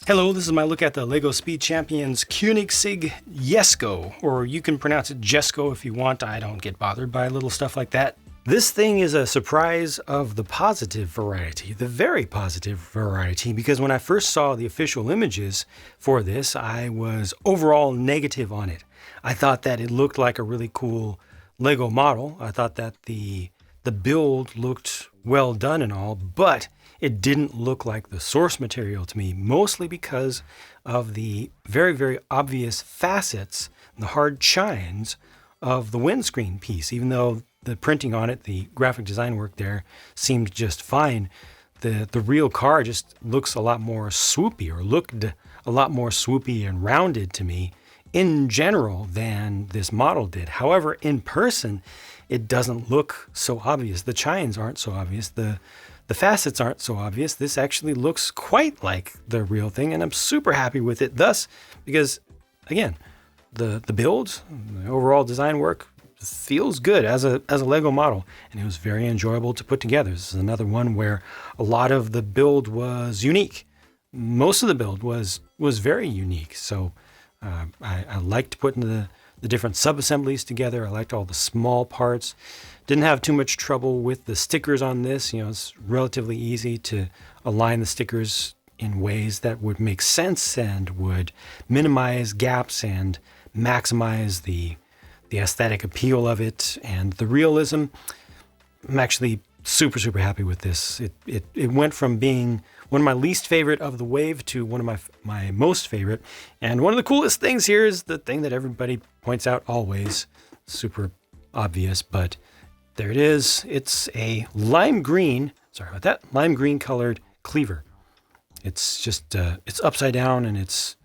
Hello, this is my look at the LEGO Speed Champions Koenigsegg Jesko, or you can pronounce it Jesko if you want. I don't get bothered by little stuff like that. This thing is a surprise of the positive variety, the very positive variety, because when I first saw the official images for this, I was overall negative on it. I thought that it looked like a really cool LEGO model. I thought that the build looked well done and all, but it didn't look like the source material to me, mostly because of the very, very obvious facets and the hard chines of the windscreen piece. Even though the printing on it, the graphic design work there seemed just fine, the real car just looks a lot more swoopy, or looked a lot more swoopy and rounded to me in general than this model did. However, in person, it doesn't look so obvious. The chines aren't so obvious. The facets aren't so obvious. This actually looks quite like the real thing, and I'm super happy with it. Thus, because again, the build, the overall design work feels good as a LEGO model, and it was very enjoyable to put together. This is another one where a lot of the build was unique. Most of the build was very unique. So I liked putting the different sub-assemblies together. I liked all the small parts. Didn't have too much trouble with the stickers on this. You know, it's relatively easy to align the stickers in ways that would make sense and would minimize gaps and maximize the aesthetic appeal of it and the realism. I'm actually super, super happy with this. It went from being one of my least favorite of the wave to one of my most favorite. And one of the coolest things here is the thing that everybody points out always, super obvious, but there it is. It's a lime green colored cleaver. It's just, it's upside down and it's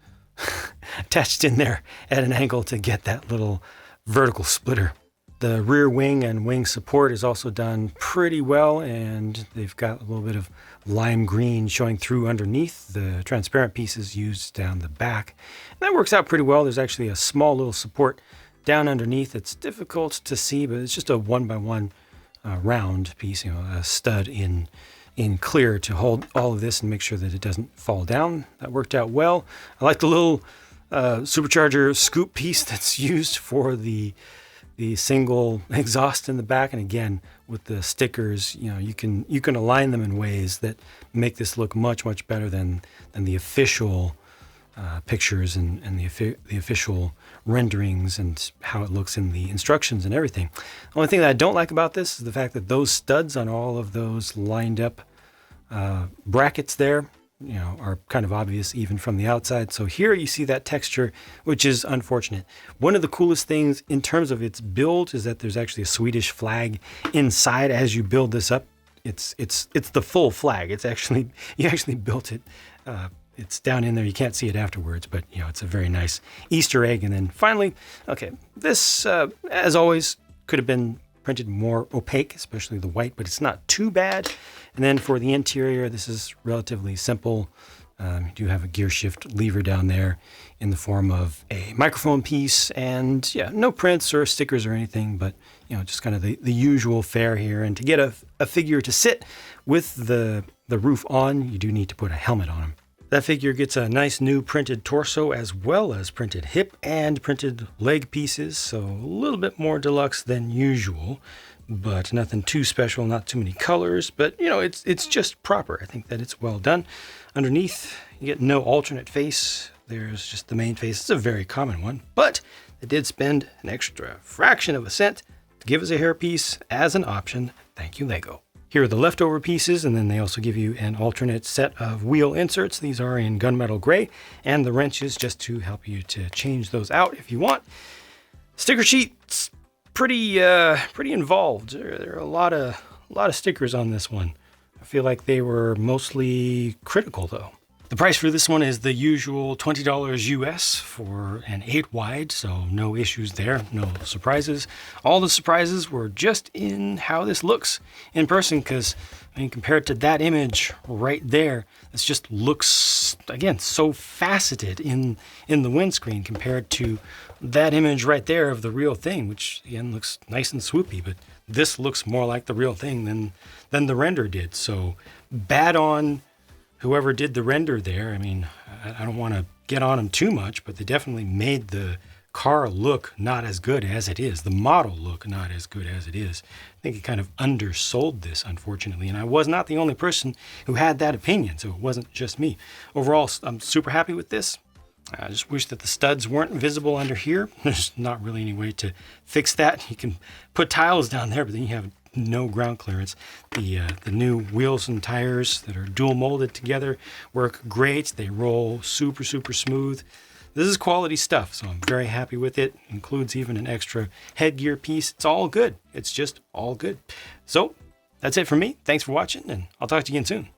attached in there at an angle to get that little vertical splitter. The rear wing and wing support is also done pretty well, and they've got a little bit of lime green showing through underneath the transparent pieces used down the back. And that works out pretty well. There's actually a small little support down underneath. It's difficult to see, but it's just a 1x1 round piece, you know, a stud in clear to hold all of this and make sure that it doesn't fall down. That worked out well. I like the little supercharger scoop piece that's used for the single exhaust in the back. And again, with the stickers, you know, you can align them in ways that make this look much, much better than the official pictures and the official renderings and how it looks in the instructions and everything. The only thing that I don't like about this is the fact that those studs on all of those lined up brackets there, you know, are kind of obvious even from the outside. So here you see that texture, which is unfortunate. One of the coolest things in terms of its build is that there's actually a Swedish flag inside as you build this up. It's the full flag. It's actually, you actually built it. It's down in there. You can't see it afterwards, but you know, it's a very nice Easter egg. And then finally, okay, this, as always, could have been printed more opaque, especially the white, but it's not too bad. And then for the interior, this is relatively simple. You do have a gear shift lever down there in the form of a microphone piece, and yeah, no prints or stickers or anything, but you know, just kind of the usual fare here. And to get a figure to sit with the roof on, you do need to put a helmet on him. That figure gets a nice new printed torso as well as printed hip and printed leg pieces, so a little bit more deluxe than usual, but nothing too special, not too many colors, but you know, it's just proper. I think that it's well done. Underneath, you get no alternate face. There's just the main face. It's a very common one, but they did spend an extra fraction of a cent to give us a hairpiece as an option. Thank you, LEGO. Here are the leftover pieces, and then they also give you an alternate set of wheel inserts. These are in gunmetal gray, and the wrenches just to help you to change those out if you want. Sticker sheet's pretty involved. There are a lot of stickers on this one. I feel like they were mostly critical though. The price for this one is the usual $20 US for an 8 wide, so no issues there, no surprises. All the surprises were just in how this looks in person, because I mean, compared to that image right there, this just looks, again, so faceted in the windscreen compared to that image right there of the real thing, which again looks nice and swoopy, but this looks more like the real thing than the render did. So bad on whoever did the render there, I mean, I don't want to get on them too much, but they definitely made the car look not as good as it is. The model look not as good as it is. I think it kind of undersold this, unfortunately, and I was not the only person who had that opinion, so it wasn't just me. Overall, I'm super happy with this. I just wish that the studs weren't visible under here. There's not really any way to fix that. You can put tiles down there, but then you have no ground clearance. The new wheels and tires that are dual molded together work great. They roll super, super smooth. This is quality stuff, so I'm very happy with it. Includes even an extra headgear piece. It's all good. It's just all good. So that's it for me. Thanks for watching, and I'll talk to you again soon.